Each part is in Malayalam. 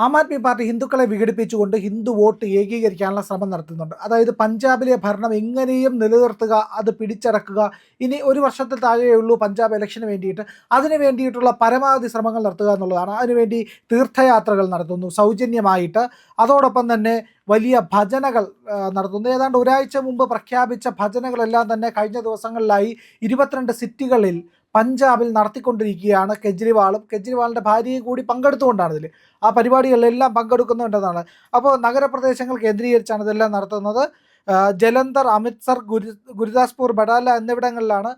ആം ആദ്മി പാർട്ടി ഹിന്ദുക്കളെ വിഘടിപ്പിച്ചുകൊണ്ട് ഹിന്ദു വോട്ട് ഏകീകരിക്കാനുള്ള ശ്രമം നടത്തുന്നുണ്ട്. അതായത് പഞ്ചാബിലെ ഭരണം എങ്ങനെയും നിലനിർത്തുക, അത് പിടിച്ചടക്കുക. ഇനി ഒരു വർഷത്തിൽ താഴെയുള്ളൂ പഞ്ചാബ് ഇലക്ഷന് വേണ്ടിയിട്ട്. അതിന് വേണ്ടിയിട്ടുള്ള പരമാവധി ശ്രമങ്ങൾ നടത്തുക എന്നുള്ളതാണ്. അതിനുവേണ്ടി തീർത്ഥയാത്രകൾ നടത്തുന്നു സൗജന്യമായിട്ട്. അതോടൊപ്പം തന്നെ വലിയ ഭജനകൾ നടത്തുന്നു. ഏതാണ്ട് ഒരാഴ്ച മുമ്പ് പ്രഖ്യാപിച്ച ഭജനകളെല്ലാം തന്നെ കഴിഞ്ഞ ദിവസങ്ങളിലായി 22 സിറ്റികളിൽ പഞ്ചാബിൽ നടത്തിക്കൊണ്ടിരിക്കുകയാണ് കെജ്രിവാളിൻ്റെ ഭാര്യയും കൂടി പങ്കെടുത്തുകൊണ്ടാണ് ഇതിൽ. ആ പരിപാടികളിലെല്ലാം പങ്കെടുക്കുന്നുണ്ടെന്നാണ്. അപ്പോൾ നഗരപ്രദേശങ്ങൾ കേന്ദ്രീകരിച്ചാണ് ഇതെല്ലാം നടത്തുന്നത്. ജലന്ധർ, അമൃത്സർ, ഗുരുദാസ്പൂർ, ബഡാല എന്നിവിടങ്ങളിലാണ്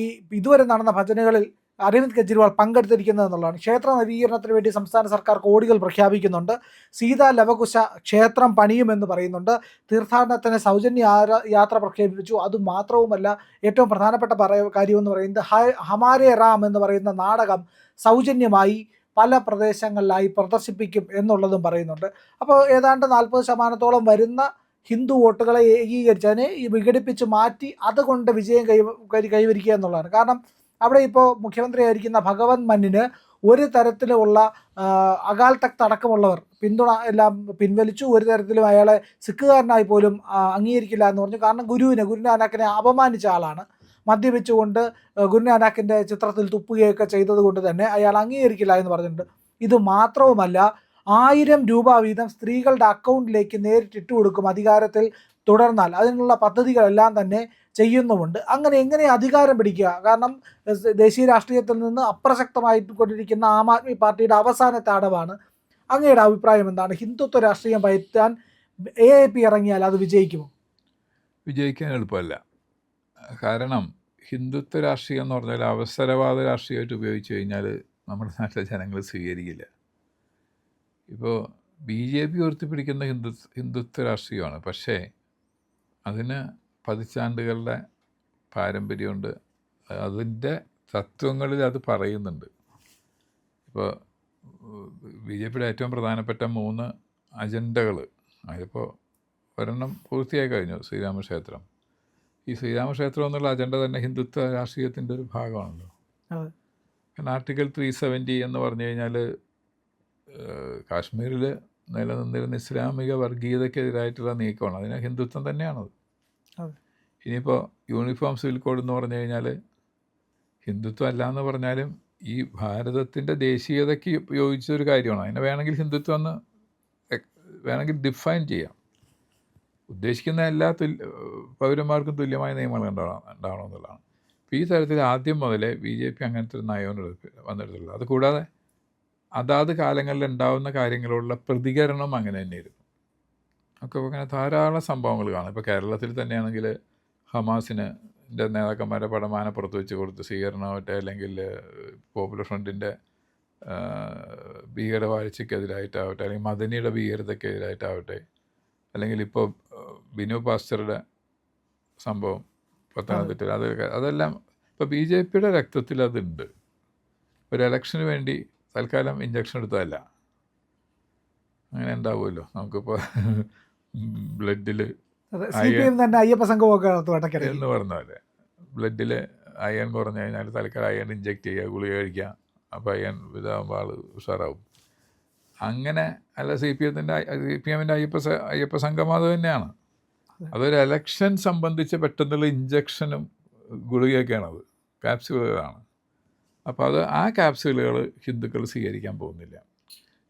ഈ ഇതുവരെ നടന്ന ഭജനകളിൽ അരവിന്ദ് കെജ്രിവാൾ പങ്കെടുത്തിരിക്കുന്നത് എന്നുള്ളതാണ്. ക്ഷേത്ര നവീകരണത്തിന് വേണ്ടി സംസ്ഥാന സർക്കാർ കോടികൾ പ്രഖ്യാപിക്കുന്നുണ്ട്. സീതാ ലവകുശ ക്ഷേത്രം പണിയുമെന്ന് പറയുന്നുണ്ട്. തീർത്ഥാടനത്തിന് സൗജന്യ യാത്ര പ്രഖ്യാപിച്ചു. അതുമാത്രവുമല്ല, ഏറ്റവും പ്രധാനപ്പെട്ട കാര്യമെന്ന് പറയുന്നത് ഹമാരെ റാം എന്ന് പറയുന്ന നാടകം സൗജന്യമായി പല പ്രദേശങ്ങളിലായി പ്രദർശിപ്പിക്കും എന്നുള്ളതും പറയുന്നുണ്ട്. അപ്പോൾ ഏതാണ്ട് 40% വരുന്ന ഹിന്ദു വോട്ടുകളെ ഏകീകരിച്ചതിനെ വിഘടിപ്പിച്ച് മാറ്റി അതുകൊണ്ട് വിജയം കൈവരിക്കുക എന്നുള്ളതാണ്. കാരണം അവിടെ ഇപ്പോൾ മുഖ്യമന്ത്രിയായിരിക്കുന്ന ഭഗവത് മന്നിന് ഒരു തരത്തിലുമുള്ള അകാൽ തഖ്ത് അടക്കമുള്ളവർ പിന്തുണ എല്ലാം പിൻവലിച്ചു. ഒരു തരത്തിലും അയാളെ സിഖുകാരനായി പോലും അംഗീകരിക്കില്ല എന്ന് പറഞ്ഞു. കാരണം ഗുരുനാനാക്കിനെ അപമാനിച്ച ആളാണ്. മദ്യപിച്ചുകൊണ്ട് ഗുരുനാനാക്കിൻ്റെ ചിത്രത്തിൽ തുപ്പുകയൊക്കെ ചെയ്തത് കൊണ്ട് തന്നെ അയാൾ അംഗീകരിക്കില്ല എന്ന് പറഞ്ഞിട്ടുണ്ട്. ഇത് മാത്രവുമല്ല, 1000 രൂപ വീതം സ്ത്രീകളുടെ അക്കൗണ്ടിലേക്ക് നേരിട്ടിട്ട് കൊടുക്കും അധികാരത്തിൽ തുടർന്നാൽ. അതിനുള്ള പദ്ധതികളെല്ലാം തന്നെ ചെയ്യുന്നുമുണ്ട്. അങ്ങനെ എങ്ങനെ അധികാരം പിടിക്കുക? കാരണം ദേശീയ രാഷ്ട്രീയത്തിൽ നിന്ന് അപ്രസക്തമായിക്കൊണ്ടിരിക്കുന്ന ആം ആദ്മി പാർട്ടിയുടെ അവസാനത്തെ അടവാണ്. അങ്ങയുടെ അഭിപ്രായം എന്താണ്? ഹിന്ദുത്വ രാഷ്ട്രീയം പയറ്റാൻ AAP ഇറങ്ങിയാൽ അത് വിജയിക്കുമോ? വിജയിക്കാൻ എളുപ്പമല്ല. കാരണം ഹിന്ദുത്വ രാഷ്ട്രീയം എന്ന് പറഞ്ഞാൽ അവസരവാദ രാഷ്ട്രീയമായിട്ട് ഉപയോഗിച്ച് കഴിഞ്ഞാൽ നമ്മുടെ നാട്ടിലെ ജനങ്ങൾ സ്വീകരിക്കില്ല. ഇപ്പോൾ BJP ഉയർത്തിപ്പിടിക്കുന്ന ഹിന്ദുത്വ രാഷ്ട്രീയമാണ്. പക്ഷേ അതിന് പതിറ്റാണ്ടുകളുടെ പാരമ്പര്യമുണ്ട്. അതിൻ്റെ തത്വങ്ങളിൽ അത് പറയുന്നുണ്ട്. ഇപ്പോൾ BJPയുടെ ഏറ്റവും പ്രധാനപ്പെട്ട 3 അജണ്ടകൾ, അതിപ്പോൾ ഒരെണ്ണം പൂർത്തിയായി കഴിഞ്ഞു, ശ്രീരാമക്ഷേത്രം. ഈ ശ്രീരാമക്ഷേത്രം എന്നുള്ള അജണ്ട തന്നെ ഹിന്ദുത്വ രാഷ്ട്രീയത്തിൻ്റെ ഒരു ഭാഗമാണല്ലോ. കാരണം ആർട്ടിക്കിൾ 370 എന്ന് പറഞ്ഞു കഴിഞ്ഞാൽ കാശ്മീരിൽ നിലനിന്നിരുന്ന ഇസ്ലാമിക വർഗീയതയ്ക്കെതിരായിട്ടുള്ള നീക്കമാണ്. അതിന് ഹിന്ദുത്വം തന്നെയാണത്. ഇനിയിപ്പോൾ യൂണിഫോം സിവിൽ കോഡ് എന്ന് പറഞ്ഞു കഴിഞ്ഞാൽ ഹിന്ദുത്വം അല്ല എന്ന് പറഞ്ഞാലും ഈ ഭാരതത്തിൻ്റെ ദേശീയതയ്ക്ക് യോജിച്ചൊരു കാര്യമാണ്. അതിനെ വേണമെങ്കിൽ ഹിന്ദുത്വം എന്ന് വേണമെങ്കിൽ ഡിഫൈൻ ചെയ്യാം. ഉദ്ദേശിക്കുന്ന എല്ലാ പൗരന്മാർക്കും തുല്യമായ നിയമങ്ങൾ ഉണ്ടാവണമെന്നുള്ളതാണ്. അപ്പോൾ ഈ തരത്തിൽ ആദ്യം മുതലേ BJP അങ്ങനത്തെ ഒരു നയം വന്നിട്ടുള്ളത്. അതുകൂടാതെ അതാത് കാലങ്ങളിൽ ഉണ്ടാകുന്ന കാര്യങ്ങളുള്ള പ്രതികരണം അങ്ങനെ തന്നെയായിരുന്നു. ഒക്കെ അങ്ങനെ ധാരാളം സംഭവങ്ങൾ കാണാം. ഇപ്പോൾ കേരളത്തിൽ തന്നെയാണെങ്കിൽ ഹമാസിന് നേതാക്കന്മാരെ പടമാന പുറത്ത് വെച്ച് കൊടുത്ത് സ്വീകരണമാവട്ടെ, അല്ലെങ്കിൽ പോപ്പുലർ ഫ്രണ്ടിൻ്റെ ഭീകരവാഴ്ചയ്ക്കെതിരായിട്ടാവട്ടെ, അല്ലെങ്കിൽ മദനിയുടെ ഭീകരതയ്ക്കെതിരായിട്ടാവട്ടെ, അല്ലെങ്കിൽ ഇപ്പോൾ ബിനു പാസ്റ്ററുടെ സംഭവം പത്തനംതിട്ട, അതെല്ലാം ഇപ്പോൾ BJPയുടെ രക്തത്തിൽ അതുണ്ട്. ഒരു ഇലക്ഷന് വേണ്ടി തൽക്കാലം ഇഞ്ചക്ഷൻ എടുത്തതല്ല. അങ്ങനെ ഉണ്ടാവുമല്ലോ. നമുക്കിപ്പോൾ ബ്ലഡിൽ അയ്യപ്പ സംഘമൊക്കെ എന്ന് പറഞ്ഞ പോലെ ബ്ലഡിൽ അയൺ കുറഞ്ഞു കഴിഞ്ഞാൽ തൽക്കാലം അയൺ ഇഞ്ചെക്ട് ചെയ്യുക, ഗുളിക കഴിക്കുക. അപ്പോൾ അയൺ ഇതാകുമ്പോൾ ആൾ ഉഷാറാവും. അങ്ങനെ അല്ല CPMൻ്റെ അയ്യപ്പ സംഘം അത് തന്നെയാണ്. അതൊരു എലക്ഷൻ സംബന്ധിച്ച് പെട്ടെന്നുള്ള ഇഞ്ചക്ഷനും ഗുളികയൊക്കെയാണത്, ക്യാപ്സ്യൂളുകളാണ്. അപ്പോൾ ആ ക്യാപ്സ്യൂളുകൾ ഹിന്ദുക്കൾ സ്വീകരിക്കാൻ പോകുന്നില്ല.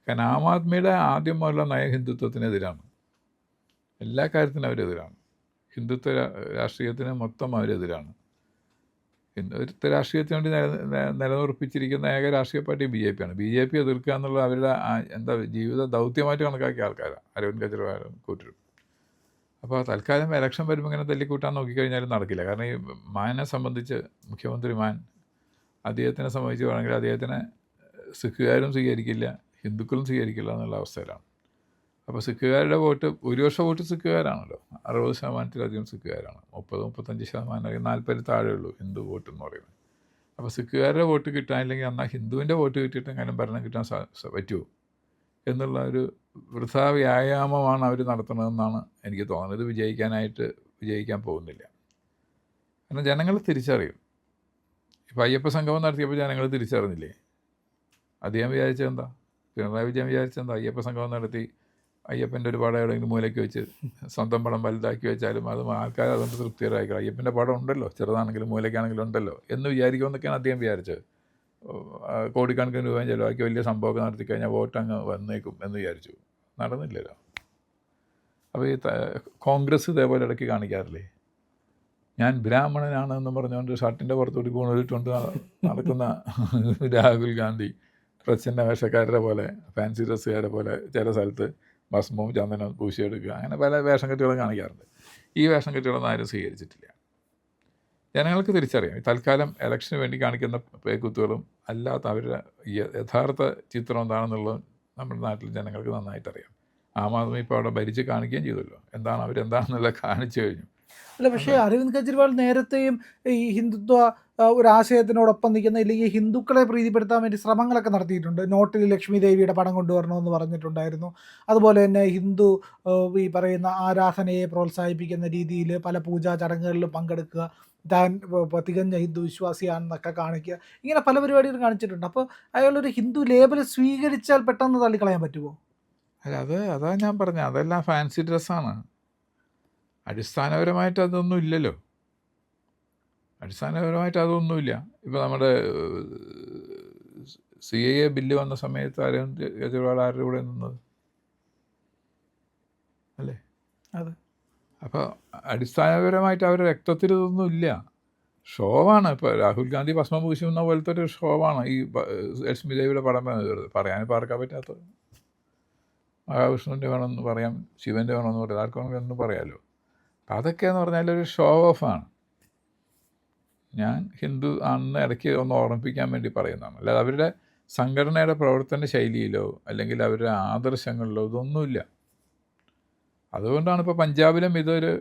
കാരണം ആം ആദ്മിയുടെ ആദ്യം മുതലുള്ള നയം ഹിന്ദുത്വത്തിനെതിരാണ്. എല്ലാ കാര്യത്തിനും അവരെതിരാണ്. ഹിന്ദുത്വ രാഷ്ട്രീയത്തിന് മൊത്തം അവരെതിരാണ്. ഹിന്ദുത്വ രാഷ്ട്രീയത്തിന് വേണ്ടി നിലനിർപ്പിച്ചിരിക്കുന്ന ഏക രാഷ്ട്രീയ പാർട്ടി BJP ആണ്. BJP എതിർക്കുക എന്നുള്ള അവരുടെ ജീവിത ദൗത്യമായിട്ട് കണക്കാക്കിയ ആൾക്കാരാണ് അരവിന്ദ് കെജ്രിവാളും കൂട്ടരും. അപ്പോൾ തൽക്കാലം ഇലക്ഷൻ വരുമ്പോൾ ഇങ്ങനെ തല്ലിക്കൂട്ടാൻ നോക്കിക്കഴിഞ്ഞാലും നടക്കില്ല. കാരണം ഈ മാനെ സംബന്ധിച്ച്, മുഖ്യമന്ത്രി മാൻ, അദ്ദേഹത്തിനെ സംബന്ധിച്ച് വേണമെങ്കിൽ അദ്ദേഹത്തിനെ സിഖുകാരും സ്വീകരിക്കില്ല, ഹിന്ദുക്കളും സ്വീകരിക്കില്ല എന്നുള്ള അവസ്ഥയിലാണ്. അപ്പോൾ സിഖുകാരുടെ വോട്ട്, ഭൂരിപക്ഷ വോട്ട് സിഖുകാരാണല്ലോ. 60% സിഖുകാരാണ്. 30-35%, 40 താഴെയുള്ളൂ ഹിന്ദു വോട്ട് എന്ന് പറയുന്നത്. അപ്പോൾ സിഖുകാരുടെ വോട്ട് കിട്ടാനില്ലെങ്കിൽ എന്നാൽ ഹിന്ദുവിൻ്റെ വോട്ട് കിട്ടിയിട്ടെങ്കിലും ഭരണം കിട്ടാൻ പറ്റുമോ എന്നുള്ള ഒരു വൃഥാ വ്യായാമമാണ് അവർ നടത്തുന്നതെന്നാണ് എനിക്ക് തോന്നുന്നത്. വിജയിക്കാൻ പോകുന്നില്ല. കാരണം ജനങ്ങൾ തിരിച്ചറിയും. ഇപ്പോൾ അയ്യപ്പ സംഗമം നടത്തിയപ്പോൾ ജനങ്ങൾ തിരിച്ചറിഞ്ഞില്ലേ? അദ്ദേഹം വിചാരിച്ചത് എന്താ? പിണറായി വിജയൻ വിചാരിച്ചെന്താ അയ്യപ്പ സംഗമം നടത്തി അയ്യപ്പൻ്റെ ഒരു പടം എവിടെയെങ്കിലും മൂലയ്ക്ക് വെച്ച് സ്വന്തം പടം വലുതാക്കി വെച്ചാലും അത് ആൾക്കാർ അതുകൊണ്ട് തൃപ്തികരമായിക്കണം, അയ്യപ്പൻ്റെ പടം ഉണ്ടല്ലോ, ചെറുതാണെങ്കിലും മൂലയ്ക്കാണെങ്കിലും ഉണ്ടല്ലോ എന്ന് വിചാരിക്കുമെന്നൊക്കെയാണ് അദ്ദേഹം വിചാരിച്ചത്. കോടിക്കണക്കിന് രൂപയും ചിലവാക്കി വലിയ സംഭവമൊക്കെ നടത്തി കഴിഞ്ഞാൽ വോട്ട് അങ്ങ് വന്നേക്കും എന്ന് വിചാരിച്ചു. നടന്നില്ലല്ലോ. അപ്പോൾ ഈ കോൺഗ്രസ് ഇതേപോലെ ഇടയ്ക്ക് കാണിക്കാറില്ലേ, ഞാൻ ബ്രാഹ്മണനാണെന്ന് പറഞ്ഞുകൊണ്ട് ഷർട്ടിൻ്റെ പുറത്തോട്ട് കൂണിട്ടുണ്ട് നടക്കുന്ന രാഹുൽ ഗാന്ധി പ്രച്ഛന്ന വേഷക്കാരുടെ പോലെ, ഫാൻസി ഡ്രസ്സുകാരെ പോലെ ചില സ്ഥലത്ത് ഭസ്മവും ചന്ദനവും പൂശിയെടുക്കുക, അങ്ങനെ പല വേഷം കെട്ടുകളും കാണിക്കാറുണ്ട്. ഈ വേഷം കെട്ടുകളൊന്നും ആരും സ്വീകരിച്ചിട്ടില്ല. ജനങ്ങൾക്ക് തിരിച്ചറിയാം ഈ തൽക്കാലം ഇലക്ഷന് വേണ്ടി കാണിക്കുന്ന പേക്കുത്തുകളും അല്ലാത്ത അവരുടെ യഥാർത്ഥ ചിത്രം എന്താണെന്നുള്ളത് നമ്മുടെ നാട്ടിൽ ജനങ്ങൾക്ക് നന്നായിട്ടറിയാം. ആം ആദ്മി ഇപ്പോൾ അവിടെ ഭരിച്ച് കാണിക്കുകയും ചെയ്തല്ലോ, എന്താണ് അവരെന്താണെന്നുള്ളത് കാണിച്ചു കഴിഞ്ഞു. അല്ല, പക്ഷേ അരവിന്ദ് കെജ്രിവാൾ നേരത്തെയും ഈ ഹിന്ദുത്വ ഒരു ആശയത്തിനോടൊപ്പം നിൽക്കുന്ന, ഇല്ലെങ്കിൽ ഹിന്ദുക്കളെ പ്രീതിപ്പെടുത്താൻ വേണ്ടി ശ്രമങ്ങളൊക്കെ നടത്തിയിട്ടുണ്ട്. നോട്ടിൽ ലക്ഷ്മി ദേവിയുടെ പടം കൊണ്ടുവരണമെന്ന് പറഞ്ഞിട്ടുണ്ടായിരുന്നു. അതുപോലെ തന്നെ ഹിന്ദു ഈ പറയുന്ന ആരാധനയെ പ്രോത്സാഹിപ്പിക്കുന്ന രീതിയിൽ പല പൂജാ ചടങ്ങുകളിൽ പങ്കെടുക്കുക, താൻ തികഞ്ഞ ഹിന്ദു വിശ്വാസിയാണെന്നൊക്കെ കാണിക്കുക, ഇങ്ങനെ പല പരിപാടികളും കാണിച്ചിട്ടുണ്ട്. അപ്പോൾ അയാളൊരു ഹിന്ദു ലേബൽ സ്വീകരിച്ചാൽ പെട്ടെന്ന് തള്ളിക്കളയാൻ പറ്റുമോ? അല്ല, അതാ ഞാൻ പറഞ്ഞത്, അതെല്ലാം ഫാൻസി ഡ്രസ്സാണ്. അടിസ്ഥാനപരമായിട്ട് അതൊന്നും ഇല്ലല്ലോ. അടിസ്ഥാനപരമായിട്ട് അതൊന്നുമില്ല. ഇപ്പോൾ നമ്മുടെ CAA ബില്ല് വന്ന സമയത്ത് അരവിന്ദ് കെജ്രിവാൾ ആരുടെ കൂടെ നിന്നത് അല്ലേ? അതെ. അപ്പോൾ അടിസ്ഥാനപരമായിട്ട് അവരുടെ രക്തത്തിൽ ഇതൊന്നും ഇല്ല, ഷോവാണ്. ഇപ്പോൾ രാഹുൽ ഗാന്ധി ഭസ്മം പൂശുന്ന പോലത്തെ ഒരു ഷോവാണ് ഈ ലക്ഷ്മി ദേവിയുടെ പടം പറയാനിപ്പോൾ ആർക്കാൻ പറ്റാത്തത്. മഹാവിഷ്ണുവിൻ്റെ വേണമെന്ന് പറയാം, ശിവൻ്റെ വേണമെന്ന് പറയാം, ആർക്കും പറയാമല്ലോ. അപ്പം അതൊക്കെയെന്ന് പറഞ്ഞാൽ ഒരു ഷോ ഓഫാണ്. ഞാൻ ഹിന്ദു ആണെന്ന് ഇടയ്ക്ക് ഒന്ന് ഓർമ്മിപ്പിക്കാൻ വേണ്ടി പറയുന്നതാണ്. അല്ലാതെ അവരുടെ സംഘടനയുടെ പ്രവർത്തന ശൈലിയിലോ അല്ലെങ്കിൽ അവരുടെ ആദർശങ്ങളിലോ ഇതൊന്നുമില്ല. അതുകൊണ്ടാണ് ഇപ്പോൾ പഞ്ചാബിലും ഇതൊരു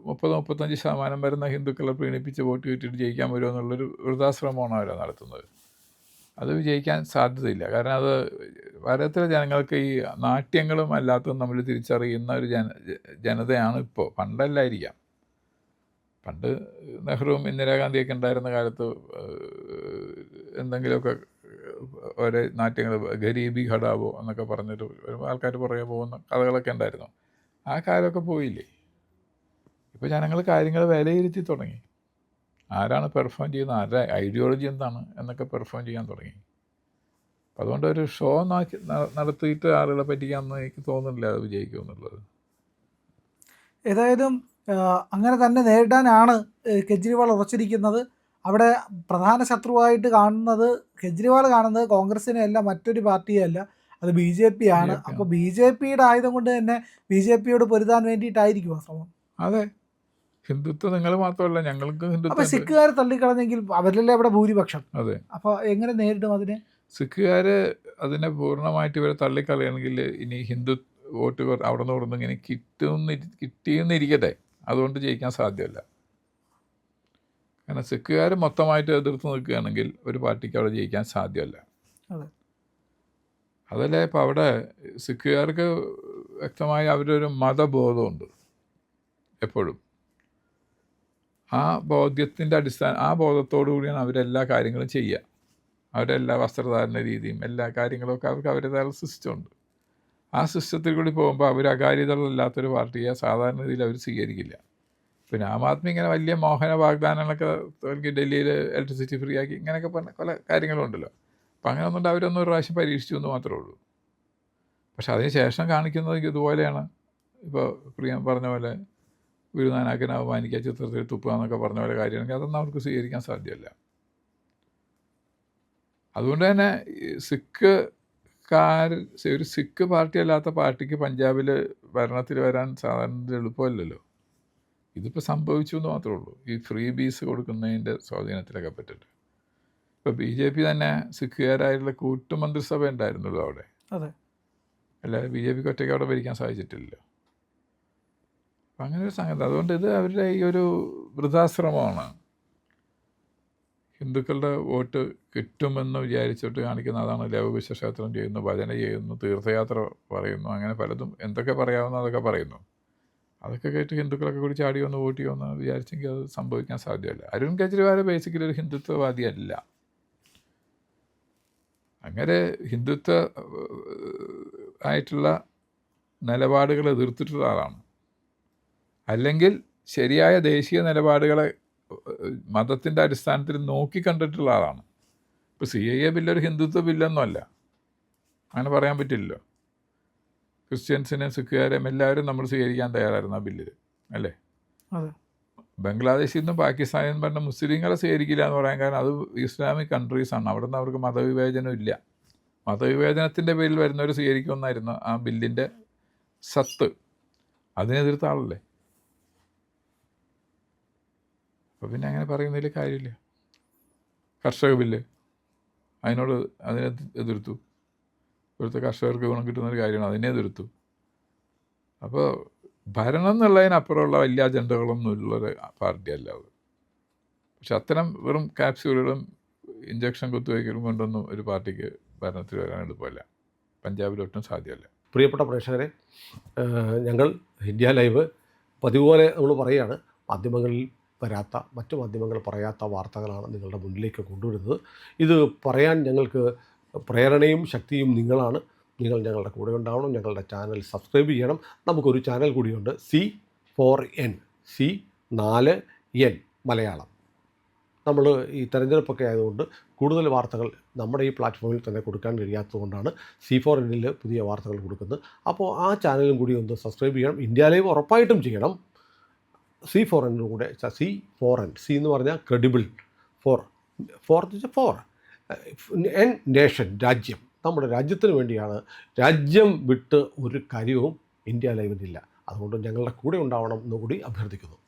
30-35% വരുന്ന ഹിന്ദുക്കളെ പ്രീണിപ്പിച്ച് വോട്ട് കിട്ടിയിട്ട് ജയിക്കാൻ വരുമോ എന്നുള്ളൊരു വൃഥാശ്രമമാണ് അവർ നടത്തുന്നത്. അത് വിജയിക്കാൻ സാധ്യതയില്ല. കാരണം അത് ഭാരതത്തിലെ ജനങ്ങൾക്ക് ഈ നാട്യങ്ങളും അല്ലാത്തതും നമ്മൾ തിരിച്ചറിയുന്ന ഒരു ജനതയാണ് ഇപ്പോൾ. പണ്ടല്ലായിരിക്കാം. പണ്ട് നെഹ്റുവും ഇന്ദിരാഗാന്ധിയൊക്കെ ഉണ്ടായിരുന്ന കാലത്ത് എന്തെങ്കിലുമൊക്കെ ഓരോ നാട്യങ്ങൾ, ഗരീബി ഘടാവോ എന്നൊക്കെ പറഞ്ഞിട്ട് ആൾക്കാർ പുറകെ പോകുന്ന കഥകളൊക്കെ ഉണ്ടായിരുന്നു. ആ കാലമൊക്കെ പോയില്ലേ. ഇപ്പോൾ ജനങ്ങൾ കാര്യങ്ങൾ വിലയിരുത്തി തുടങ്ങി. ആരാണ് പെർഫോം ചെയ്യുന്നത്, ആരുടെ ഐഡിയോളജി എന്താണ് എന്നൊക്കെ പെർഫോം ചെയ്യാൻ തുടങ്ങി. അപ്പം അതുകൊണ്ട് ഒരു ഷോ നടത്തിയിട്ട് ആളുകളെ പറ്റിക്കാമെന്ന് എനിക്ക് തോന്നുന്നില്ല അത് വിജയിക്കുമെന്നുള്ളത്. ഏതായാലും അങ്ങനെ തന്നെ നേരിടാനാണ് കെജ്രിവാൾ ഉറച്ചിരിക്കുന്നത്. അവിടെ പ്രധാന ശത്രുവായിട്ട് കാണുന്നത്, കെജ്രിവാൾ കാണുന്നത് കോൺഗ്രസിനെ അല്ല, മറ്റൊരു പാർട്ടിയെ അല്ല, അത് BJP ആണ്. അപ്പോൾ BJPയുടെ ആയുധം കൊണ്ട് തന്നെ BJPയോട് പൊരുതാൻ വേണ്ടിയിട്ടായിരിക്കും ആ ശ്രമം. അതെ, ഹിന്ദുത്വം നിങ്ങൾ മാത്രമല്ല, ഞങ്ങൾക്ക് അപ്പോൾ ഹിന്ദുത്വം. സിഖുകാർ തള്ളിക്കളഞ്ഞെങ്കിൽ അവരല്ലേ അവിടെ ഭൂരിപക്ഷം. അതെ, അപ്പോൾ എങ്ങനെ നേരിടും അതിനെ? സിഖുകാർ അതിനെ പൂർണ്ണമായിട്ട് ഇവരെ തള്ളിക്കളയണമെങ്കിൽ ഇനി ഹിന്ദു വോട്ട് അവിടെ നിന്ന് കൊടുന്ന് ഇങ്ങനെ കിട്ടിയെന്നിരിക്കട്ടെ, അതുകൊണ്ട് ജയിക്കാൻ സാധ്യമല്ല. കാരണം സിഖുകാർ മൊത്തമായിട്ട് എതിർത്ത് നിൽക്കുകയാണെങ്കിൽ ഒരു പാർട്ടിക്ക് അവിടെ ജയിക്കാൻ സാധ്യമല്ല. അതല്ലേ ഇപ്പോൾ അവിടെ സിഖുകാർക്ക് വ്യക്തമായി അവരൊരു മതബോധമുണ്ട് എപ്പോഴും. ആ ബോധ്യത്തിൻ്റെ ആ ബോധത്തോടു കൂടിയാണ് അവരെല്ലാ കാര്യങ്ങളും ചെയ്യുക. അവരുടെ എല്ലാ വസ്ത്രധാരണ രീതിയും എല്ലാ കാര്യങ്ങളൊക്കെ അവർക്ക് അവരുടേതായ സിസ്റ്റമുണ്ട്. ആ സിസ്റ്റത്തിൽ കൂടി പോകുമ്പോൾ അവർ അകാര്യതകളില്ലാത്തൊരു പാർട്ടിയെ സാധാരണ രീതിയിൽ അവർ സ്വീകരിക്കില്ല. പിന്നെ ആം ആദ്മി ഇങ്ങനെ വലിയ മോഹന വാഗ്ദാനങ്ങളൊക്കെ ഡൽഹിയിൽ ഇലക്ട്രിസിറ്റി ഫ്രീ ആക്കി ഇങ്ങനെയൊക്കെ പറഞ്ഞ പല കാര്യങ്ങളുണ്ടല്ലോ. അപ്പം അങ്ങനെ ഒന്നുകൊണ്ട് അവരൊന്നും ഒരു പ്രാവശ്യം പരീക്ഷിച്ചു എന്ന് മാത്രമേ ഉള്ളൂ. പക്ഷെ അതിന് ശേഷം കാണിക്കുന്നത് ഇതുപോലെയാണ്. ഇപ്പോൾ പ്രിയം പറഞ്ഞ പോലെ ഗുരുനാനാക്കിനെ അപമാനിക്കുക, ചിത്രത്തിൽ തുപ്പുക എന്നൊക്കെ പറഞ്ഞ പോലെ കാര്യമാണെങ്കിൽ അതൊന്നും അവർക്ക് സ്വീകരിക്കാൻ സാധ്യമല്ല. അതുകൊണ്ട് തന്നെ ഒരു സിഖ് പാർട്ടി അല്ലാത്ത പാർട്ടിക്ക് പഞ്ചാബിൽ ഭരണത്തിൽ വരാൻ സാധാരണ എളുപ്പമല്ലല്ലോ. ഇതിപ്പോൾ സംഭവിച്ചു എന്ന് മാത്രമേ ഉള്ളൂ, ഈ ഫ്രീ ബീസ് കൊടുക്കുന്നതിൻ്റെ സ്വാധീനത്തിലൊക്കെ പറ്റിട്ട്. ഇപ്പോൾ BJP തന്നെ സിഖുകാരായിട്ടുള്ള കൂട്ടുമന്ത്രിസഭ ഉണ്ടായിരുന്നുള്ളൂ അവിടെ. അതെ, അല്ലാതെ BJPക്ക് ഒറ്റയ്ക്ക് അവിടെ ഭരിക്കാൻ സാധിച്ചിട്ടില്ലല്ലോ. അപ്പം അങ്ങനെ ഒരു സംഗതി. അതുകൊണ്ട് ഇത് അവരുടെ ഈ ഒരു വൃഥാശ്രമമാണ്. ഹിന്ദുക്കളുടെ വോട്ട് കിട്ടുമെന്ന് വിചാരിച്ചിട്ട് കാണിക്കുന്ന അതാണ്. ലവകുശ ക്ഷേത്രം ചെയ്യുന്നു, ഭജന ചെയ്യുന്നു, തീർത്ഥയാത്ര പറയുന്നു, അങ്ങനെ പലതും എന്തൊക്കെ പറയാവുന്ന അതൊക്കെ പറയുന്നു. അതൊക്കെ കേട്ട് ഹിന്ദുക്കളൊക്കെ കൂടി ചാടി വന്ന് വോട്ട് ചെയ്യുമെന്ന് വിചാരിച്ചെങ്കിൽ അത് സംഭവിക്കാൻ സാധ്യമല്ല. അരവിന്ദ് കെജ്രിവാൾ ബേസിക്കലി ഒരു ഹിന്ദുത്വവാദിയല്ല. അങ്ങനെ ഹിന്ദുത്വ ആയിട്ടുള്ള നിലപാടുകൾ എതിർത്തിട്ടുള്ള ആളാണ്. അല്ലെങ്കിൽ ശരിയായ ദേശീയ നിലപാടുകളെ മതത്തിൻ്റെ അടിസ്ഥാനത്തിൽ നോക്കിക്കണ്ടിട്ടുള്ള ആളാണ്. ഇപ്പോൾ CAA ബില്ലൊരു ഹിന്ദുത്വ ബില്ലൊന്നുമല്ല, അങ്ങനെ പറയാൻ പറ്റില്ലല്ലോ. ക്രിസ്ത്യൻസിനെയും സിഖുകാരെയും എല്ലാവരും നമ്മൾ സ്വീകരിക്കാൻ തയ്യാറായിരുന്നു ആ ബില്ലിൽ, അല്ലേ? അതെ. ബംഗ്ലാദേശിൽ നിന്നും പാകിസ്ഥാനിൽ നിന്നും പറഞ്ഞ മുസ്ലിങ്ങളെ സ്വീകരിക്കില്ല എന്ന് പറയാൻ കാരണം അത് ഇസ്ലാമിക് കൺട്രീസാണ്. അവിടെ നിന്ന് അവർക്ക് മതവിവേചനം ഇല്ല. മതവിവേചനത്തിൻ്റെ പേരിൽ വരുന്നവർ സ്വീകരിക്കുമെന്നായിരുന്നു ആ ബില്ലിൻ്റെ സത്ത്. അതിനെതിർത്ത ആളല്ലേ. അപ്പോൾ പിന്നെ അങ്ങനെ പറയുന്നതിൽ കാര്യമില്ല. കർഷക ബില്ല് അതിനെ എതിർത്തു. ഇവിടുത്തെ കർഷകർക്ക് ഗുണം കിട്ടുന്നൊരു കാര്യമാണ്, അതിനെ എതിർത്തു. അപ്പോൾ ഭരണം എന്നുള്ളതിനപ്പുറമുള്ള വലിയ അജണ്ടകളൊന്നും ഉള്ളൊരു പാർട്ടിയല്ല അത്. പക്ഷെ അത്തരം വെറും ക്യാപ്സ്യൂളുകളും ഇഞ്ചക്ഷൻ കുത്തിവയ്ക്കലും കൊണ്ടൊന്നും ഒരു പാർട്ടിക്ക് ഭരണത്തിൽ വരാൻ എളുപ്പമല്ല. പഞ്ചാബിലൊട്ടും സാധ്യമല്ല. പ്രിയപ്പെട്ട പ്രേക്ഷകരെ, ഞങ്ങൾ ഇന്ത്യ ലൈവ് പതിവ് പോലെ നമ്മൾ പറയുകയാണ്, മാധ്യമങ്ങളിൽ വരാത്ത, മറ്റു മാധ്യമങ്ങൾ പറയാത്ത വാർത്തകളാണ് നിങ്ങളുടെ മുന്നിലേക്ക് കൊണ്ടുവരുന്നത്. ഇത് പറയാൻ ഞങ്ങൾക്ക് പ്രേരണയും ശക്തിയും നിങ്ങളാണ്. നിങ്ങൾ ഞങ്ങളുടെ കൂടെ ഉണ്ടാവണം. ഞങ്ങളുടെ ചാനൽ സബ്സ്ക്രൈബ് ചെയ്യണം. നമുക്കൊരു ചാനൽ കൂടിയുണ്ട്, C4N, C4N മലയാളം. നമ്മൾ ഈ തെരഞ്ഞെടുപ്പൊക്കെ ആയതുകൊണ്ട് കൂടുതൽ വാർത്തകൾ നമ്മുടെ ഈ പ്ലാറ്റ്ഫോമിൽ തന്നെ കൊടുക്കാൻ കഴിയാത്തതുകൊണ്ടാണ് C4Nൽ പുതിയ വാർത്തകൾ കൊടുക്കുന്നത്. അപ്പോൾ ആ ചാനലും കൂടി ഒന്ന് സബ്സ്ക്രൈബ് ചെയ്യണം. ഇന്ത്യ ലൈവ് ഉറപ്പായിട്ടും ചെയ്യണം. C4N കൂടെ, C4N, C എന്ന് പറഞ്ഞാൽ ക്രെഡിബിൾ, ഫോർ എൻ നേഷൻ, രാജ്യം. നമ്മുടെ രാജ്യത്തിന് വേണ്ടിയാണ്. രാജ്യം വിട്ട് ഒരു കാര്യവും ഇന്ത്യ ലൈവിനില്ല. അതുകൊണ്ട് ഞങ്ങളുടെ കൂടെ ഉണ്ടാവണം എന്നുകൂടി അഭ്യർത്ഥിക്കുന്നു.